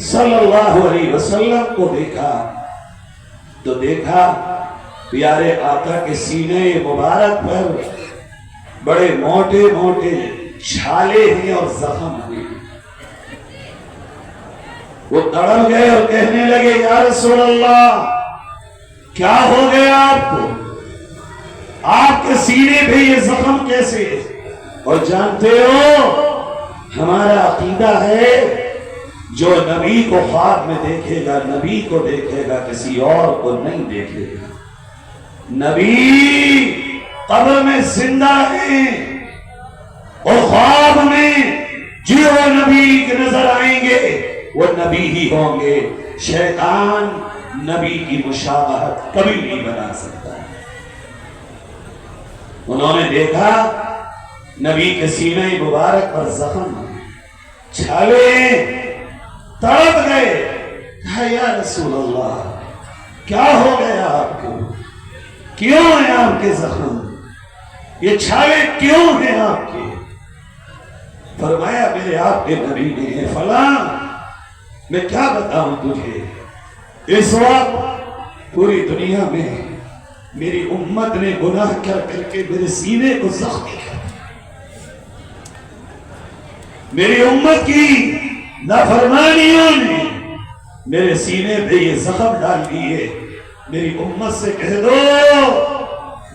صلی اللہ علیہ وسلم کو دیکھا تو دیکھا پیارے آقا کے سینے مبارک پر بڑے موٹے موٹے چھالے ہیں اور زخم ہیں۔ وہ تڑپ گئے اور کہنے لگے یا رسول اللہ کیا ہو گیا آپ کو؟ آپ کے سینے پہ یہ زخم کیسے؟ اور جانتے ہو ہمارا عقیدہ ہے جو نبی کو خواب میں دیکھے گا نبی کو دیکھے گا، کسی اور کو نہیں دیکھے گا۔ نبی قبر میں زندہ ہیں اور خواب میں جو نبی کے نظر آئیں گے وہ نبی ہی ہوں گے۔ شیطان نبی کی مشابہت کبھی نہیں بنا سکتا۔ انہوں نے دیکھا نبی کے سینے مبارک پر زخم، چھالے، تڑپ گئے۔ کہا یا رسول اللہ کیا ہو گیا آپ کو؟ کیوں ہیں آپ کے زخم؟ یہ چھالے کیوں ہیں آپ کے؟ فرمایا میرے آپ کے نبی نے فلاں، میں کیا بتاؤں تجھے، اس وقت پوری دنیا میں میری امت نے گناہ کر کر کے میرے سینے کو زخمی کر دیا، میری امت کی نافرمانیوں نے میرے سینے پہ یہ زخم ڈال دیے۔ میری امت سے کہہ دو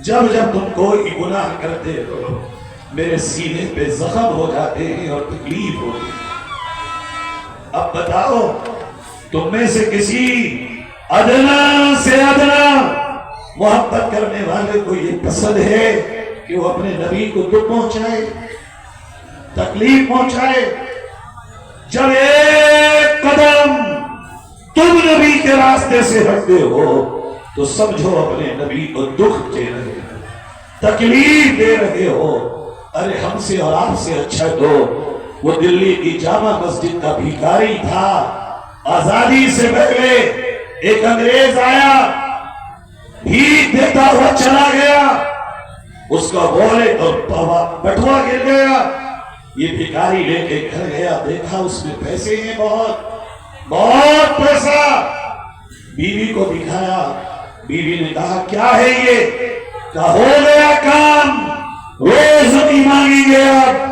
جب جب تم کوئی گناہ کرتے ہو میرے سینے پہ زخم ہو جاتے ہیں اور تکلیف ہوتی ہے۔ اب بتاؤ تم میں سے کسی ادنا سے ادنا محبت کرنے والے کو یہ پسند ہے کہ وہ اپنے نبی کو دکھ پہنچائے، تکلیف پہنچائے؟ جب ایک قدم تم نبی کے راستے سے ہٹتے ہو تو سمجھو اپنے نبی کو دکھ دے رہے ہو، تکلیف دے رہے ہو۔ ارے ہم سے اور آپ سے اچھا تو وہ دلی کی جامع مسجد کا بھیکاری تھا۔ آزادی سے پہلے ایک انگریز آیا، بھیک دیتا ہوا چلا گیا، اس کا والٹ اور بٹوا گر گیا۔ یہ بھیکاری لے کے گھر گیا، دیکھا اس میں پیسے ہیں، بہت پیسہ۔ بیوی کو دکھایا، بیوی نے کہا کیا ہے یہ؟ کہا ہو گیا کام، روز نہیں مانگیں گے آپ،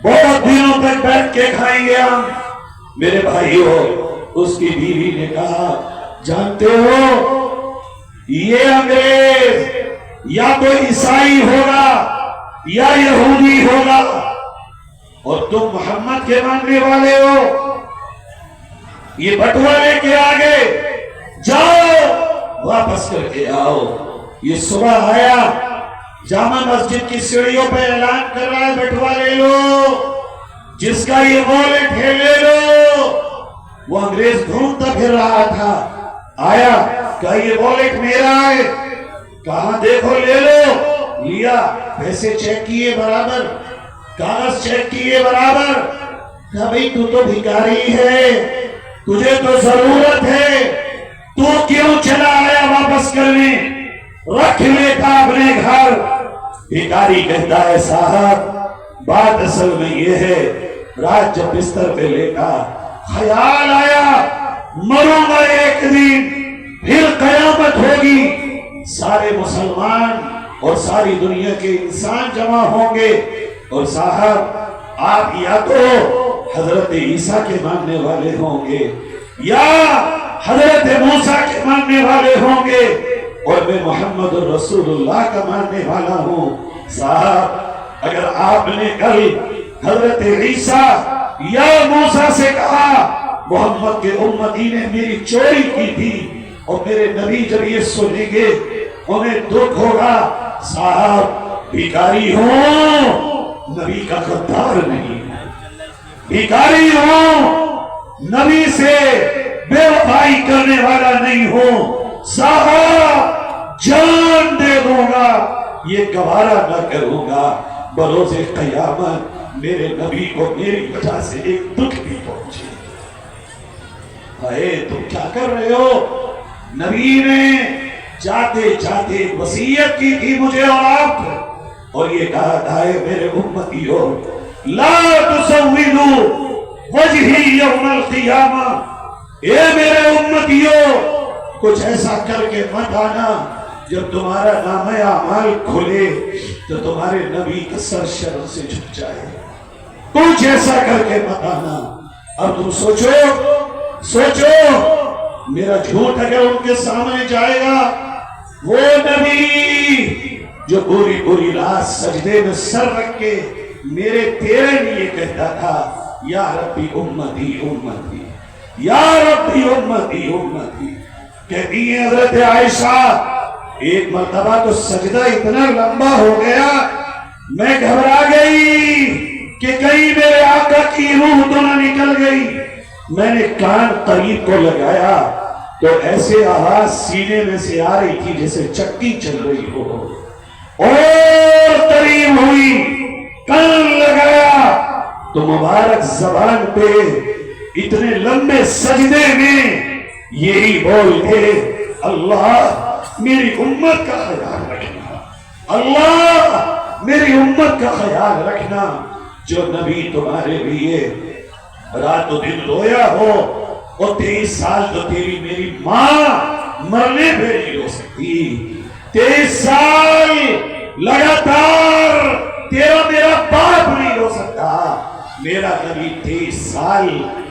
بہت دنوں تک بیٹھ کے کھائیں گے ہم۔ میرے بھائیو، اس کی بیوی نے کہا جانتے ہو یہ انگریز یا تو عیسائی ہوگا یا یہودی ہوگا اور تم محمد کے ماننے والے ہو، یہ بٹوا لے کے آگے جاؤ واپس کر کے آؤ۔ یہ صبح آیا، جامع مسجد کی سیڑھیوں پہ اعلان کر رہا ہے بٹوا لے لو، جس کا یہ والٹ ہے لے لو۔ وہ انگریز ڈھونڈتا پھر رہا تھا، آیا، کہا یہ والٹ میرا ہے، کہاں دیکھو لے لو، لیا، پیسے چیک کیے برابر، کاغذ چیک کیے برابر۔ کہا بھئی تو بھیکاری ہے، تجھے تو ضرورت ہے، تو کیوں چلا آیا واپس کرنے؟ رکھ لیتا اپنے گھر۔ بھیکاری کہتا ہے صاحب بات اصل میں یہ ہے، رات جب بستر پہ لیٹا خیال آیا مروں گا ایک دن، پھر قیامت ہوگی، سارے مسلمان اور ساری دنیا کے انسان جمع ہوں گے، اور صاحب آپ یا تو حضرت عیسیٰ کے ماننے والے ہوں گے یا حضرت موسیٰ کے ماننے والے ہوں گے، اور میں محمد رسول اللہ کا ماننے والا ہوں۔ صاحب اگر آپ نے کل حضرت عیسیٰ یا موسیٰ سے کہا محمد کے امتی نے میری چوری کی تھی، اور میرے نبی جب یہ سنیں گے انہیں دکھ ہوگا، صاحب بھیکاری ہوں، نبی کا غدار نہیں، بھیکاری ہوں، نبی سے بے وفائی کرنے والا نہیں ہوں، صاحب جان دے دوں گا، یہ گوارا نہ کروں گا بروز قیامت میرے نبی کو میری وجہ سے ایک دکھ بھی پہنچے۔ اے تم کیا کر رہے ہو؟ نبی نے جاتے جاتے وصیت کی تھی مجھے اور آپ کو، اور یہ کہا تھا اے میرے امتیوں لا تسودوا وجہی یوم القیامہ، اے میرے امتیوں کچھ ایسا کر کے مت آنا جب تمہارا نامہ اعمال کھلے تو تمہارے نبی کا سر شرم سے جھک جائے، کچھ ایسا کر کے مت آنا۔ اب تم سوچو میرا جھوٹ اگر ان کے سامنے جائے گا، وہ نبی جو پوری رات سجدے میں سر رکھ کے میرے تیرے لیے کہتا تھا یا ربی امتی امتی، یا ربی امتی امتی، کہتی ہے حضرت عائشہ ایک مرتبہ تو سجدہ اتنا لمبا ہو گیا میں گھبرا گئی کہ کہیں میرے آقا کی روح تو نہ نکل گئی، میں نے کان قریب کو لگایا تو ایسے آواز سینے میں سے آ رہی تھی جیسے چکی چل رہی ہو، اور قریب ہوئی کان لگایا تو مبارک زبان پہ اتنے لمبے سجدے میں یہی بول کے اللہ میری امت کا خیال رکھنا، اللہ میری امت کا خیال رکھنا، جو نبی تمہارے لیے رات و دن رویا ہو، اور 23 سال تو تیری میری ماں مرنے پہ نہیں رو سکتی، 23 سال لگاتار تیرا میرا باپ نہیں رو سکتا، میرا نبی 23 سال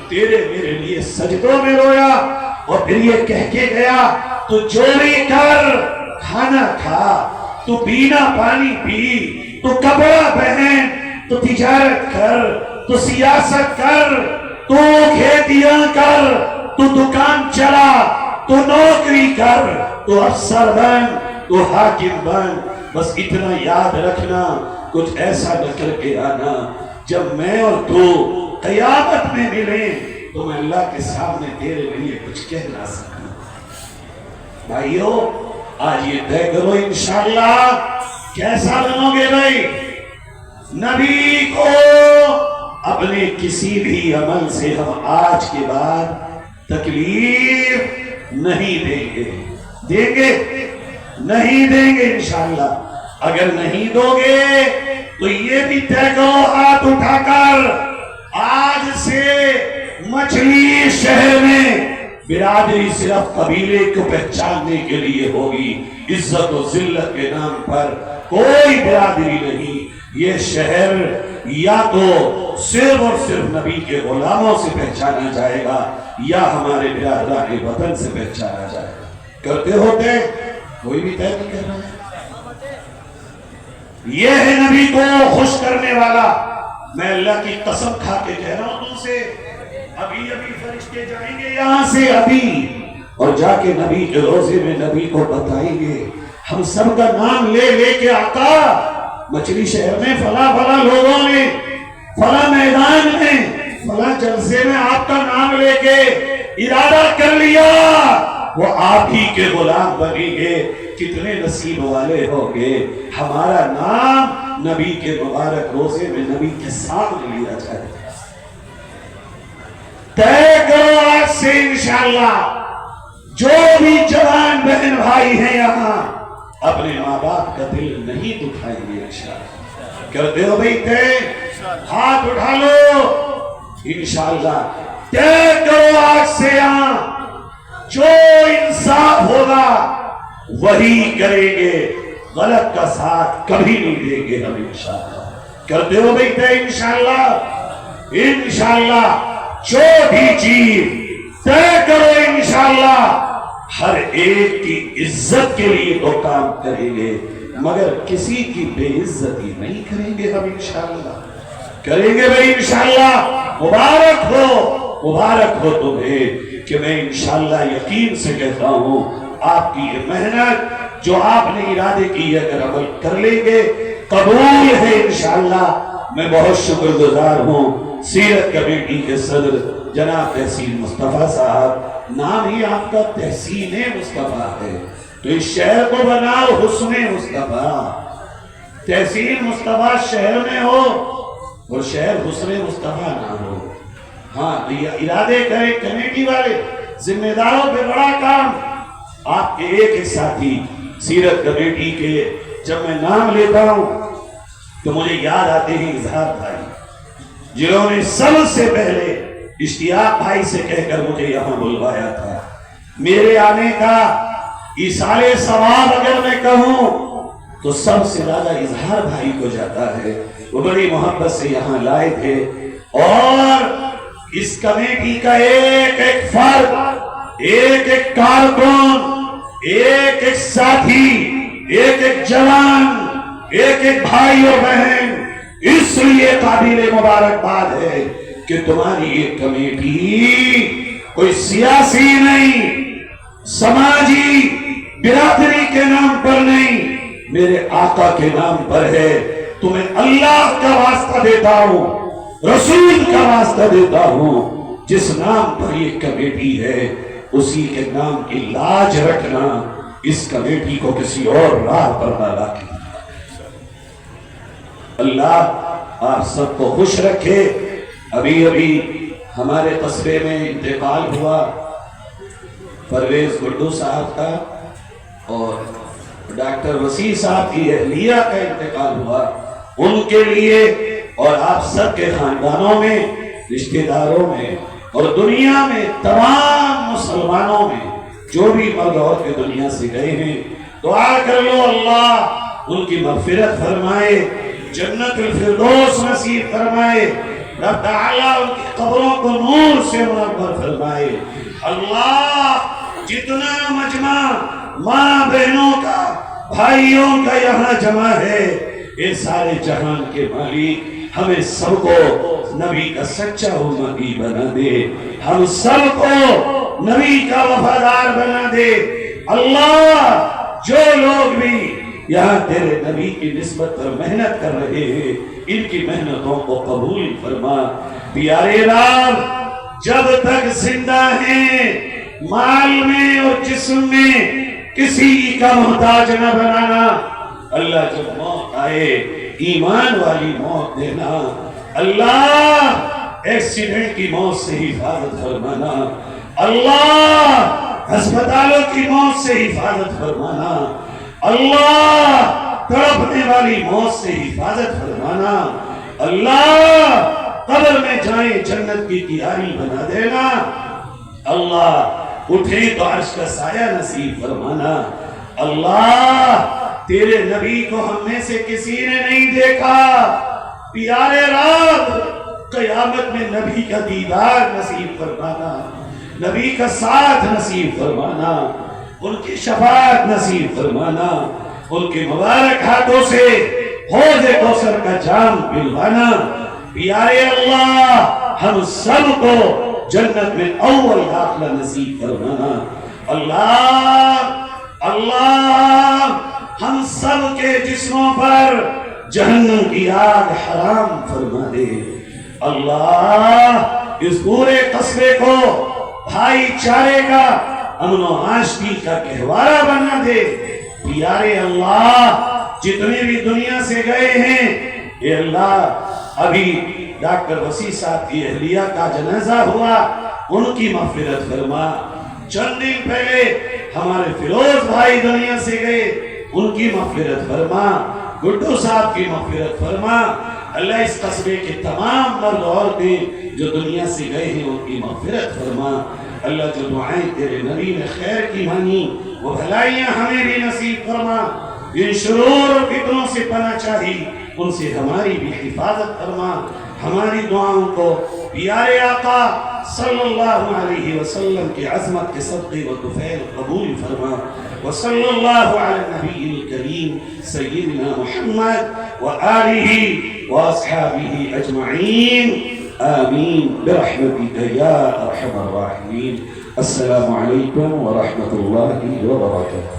تیرے میرے لیے سجدوں میں رویا، اور پھر یہ کہہ کے گیا تو چوری کر کھانا کھا، تو پینا پانی پی، تو کپڑا پہن، تو تجارت کر، تو سیاست کر، تو کھیتیاں کر، تو دکان چلا، تو نوکری کر، تو افسر بن، تو حاکم بن، بس اتنا یاد رکھنا کچھ ایسا نہ کر کے آنا جب میں اور تو قیامت میں ملیں تو میں اللہ کے سامنے تیرے لیے کچھ کہہ نہ سکوں۔ بھائیو آج یہ طے کرو انشاءاللہ کیسا بنو گے بھائی؟ نبی کو اپنے کسی بھی عمل سے ہم آج کے بعد تکلیف نہیں دیں گے، نہیں دیں گے انشاءاللہ۔ اگر نہیں دو گے تو یہ بھی طے کرو ہاتھ اٹھا کر آج سے مچھلی شہر میں برادری صرف قبیلے کو پہچاننے کے لیے ہوگی، عزت و ذلت کے نام پر کوئی برادری نہیں، یہ شہر یا تو صرف اور صرف نبی کے غلاموں سے پہچانا جائے گا یا ہمارے برادران وطن سے پہچانا جائے گا۔ کرتے ہوتے کوئی بھی طے نہیں کر رہا ہے۔ یہ ہے نبی کو خوش کرنے والا۔ میں اللہ کی قسم کھا کے کہہ رہا ہوں تم سے، ابھی فرشتے جائیں گے یہاں سے ابھی، اور جا کے نبی کے روزے میں نبی کو بتائیں گے، ہم سب کا نام لے لے کے آقا مچھلی شہر میں فلاں لوگوں نے فلاں میدان میں فلاں جلسے میں آپ کا نام لے کے ارادہ کر لیا، وہ آپ ہی کے غلام بنیں گے۔ کتنے نصیب والے ہوں گے ہمارا نام نبی کے مبارک روزے میں نبی کے سامنے لیا جائے۔ طے کرو آج سے انشاءاللہ جو بھی جوان بہن بھائی ہیں یہاں اپنے ماں باپ کا دل نہیں دکھائیں گے انشاءاللہ۔ کرتے ہو بھائی طے؟ ہاتھ اٹھا لو انشاءاللہ۔ طے کرو آج سے یہاں جو انصاف ہوگا وہی کریں گے، غلط کا ساتھ کبھی نہیں دیں گے ہم انشاءاللہ۔ کرتے ہو بھائی طے انشاءاللہ؟ انشاءاللہ جو بھی چیز طے کرو انشاءاللہ ہر ایک کی عزت کے لیے تو کام کریں گے، مگر کسی کی بے عزتی نہیں کریں گے ہم انشاءاللہ۔ کریں گے بھائی انشاءاللہ۔ مبارک ہو تمہیں کہ میں انشاءاللہ یقین سے کہتا ہوں آپ کی یہ محنت جو آپ نے ارادے کی اگر عمل کر لیں گے قبول ہے انشاءاللہ۔ میں بہت شکر گزار ہوں سیرت کمیٹی کے صدر جناب تحسین مصطفیٰ صاحب، نام ہی آپ کا تحسین مصطفیٰ ہے تو اس شہر کو بناؤ حسن مصطفیٰ۔ تحسین مصطفیٰ شہر میں ہو اور شہر حسن مصطفیٰ نہ ہو۔ ہاں یہ ارادے کریں کمیٹی والے ذمہ داروں پہ بڑا کام. آپ کے ایک ایک ساتھی سیرت کمیٹی کے جب میں نام لیتا ہوں تو مجھے یاد آتے ہیں اظہار بھائی، جنہوں نے سب سے پہلے اشتیاق بھائی سے کہہ کر مجھے یہاں بلوایا تھا. میرے آنے کا ایصال ثواب اگر میں کہوں تو سب سے زیادہ اظہار بھائی کو جاتا ہے. وہ بڑی محبت سے یہاں لائے تھے اور اس کمیٹی کا ایک ایک فرد، ایک ایک کارکن، ایک ایک ساتھی، ایک ایک جوان، ایک ایک بھائی اور بہن اس لیے قابل مبارکباد ہے کہ تمہاری یہ کمیٹی کوئی سیاسی نہیں، سماجی برادری کے نام پر نہیں، میرے آقا کے نام پر ہے. تمہیں اللہ کا واسطہ دیتا ہوں، رسول کا واسطہ دیتا ہوں، جس نام پر یہ کمیٹی ہے اسی کے نام کی لاج رکھنا، اس کمیٹی کو کسی اور راہ پر نہ لاکے. اللہ آپ سب کو خوش رکھے. ابھی ہمارے قصبے میں انتقال ہوا پرویز گڈو صاحب کا اور ڈاکٹر وسیع صاحب کی اہلیہ کا انتقال ہوا. ان کے لیے اور آپ سب کے خاندانوں میں، رشتہ داروں میں اور دنیا میں تمام مسلمانوں میں جو بھی مرد اور کے دنیا سے گئے ہیں، دعا کر لو اللہ ان کی مغفرت فرمائے، جنت الفردوس نصیب فرمائے، رب تعالیٰ ان کی قبروں کو نور سے منور فرمائے. اللہ جتنا مجمع ماں بہنوں کا، بھائیوں کا یہاں جمع ہے، یہ سارے جہان کے مالک ہمیں سب کو نبی کا سچا امتی بنا دے، ہم سب کو نبی کا وفادار بنا دے. اللہ جو لوگ بھی یہاں تیرے نبی کی نسبت پر محنت کر رہے ہیں ان کی محنتوں کو قبول فرما. پیارے رب جب تک زندہ ہیں مال میں اور جسم میں کسی کا محتاج نہ بنانا. اللہ جب موت آئے ایمان والی موت دینا. اللہ ایکسیڈنٹ کی موت سے حفاظت فرمانا. اللہ ہسپتالوں کی موت سے حفاظت فرمانا. اللہ تڑپنے والی موت سے حفاظت فرمانا. اللہ قبر میں جائیں جنت کی کیاری بنا دینا. اللہ اٹھے تو عرش کا سایہ نصیب فرمانا. اللہ تیرے نبی کو ہم میں سے کسی نے نہیں دیکھا. پیارے رب قیامت میں نبی کا دیدار نصیب فرمانا، نبی کا ساتھ نصیب فرمانا، ان کی شفاعت نصیب فرمانا، ان کے مبارک ہاتھوں سے حوض کوثر کا جام پلوانا. پیارے اللہ ہم سب کو جنت میں اول داخلہ نصیب فرمانا. اللہ اللہ ہم سب کے جسموں پر جہنم کی آگ حرام فرما دے. اللہ اس پورے قصبے کو بھائی چارے کا، امن و آشتی کا گہوارہ بنا دے. پیارے اللہ جتنے بھی دنیا سے گئے ہیں اے اللہ، ابھی ڈاکٹر وسیع صاحب کی اہلیہ کا جنازہ ہوا، ان کی مغفرت فرما. چند دن پہلے ہمارے فیروز بھائی دنیا سے گئے، ان کی مغفرت فرما. گڈو صاحب کی مغفرت فرما. اللہ اس قصبے کے تمام مرد عورتیں جو دنیا سے گئے ہیں ان کی مغفرت فرما. اللہ جو دعائیں تیرے نبی نے خیر کی مانی وہ بھلائیاں ہمیں بھی نصیب فرما. ان شرور اور فتنوں سے پناہ چاہی، ان سے ہماری بھی حفاظت فرما. ہماری دعاؤں کو پیارے آقا صلی اللہ علیہ وسلم کی عظمت کے صدقے و طفیل قبول فرما. وصلی اللہ علی النبی الکریم سیدنا محمد وآلہ واصحابہ اجمعین. آمین برحمتک یا ارحم الراحمین. السلام علیکم ورحمۃ اللہ وبرکاتہ.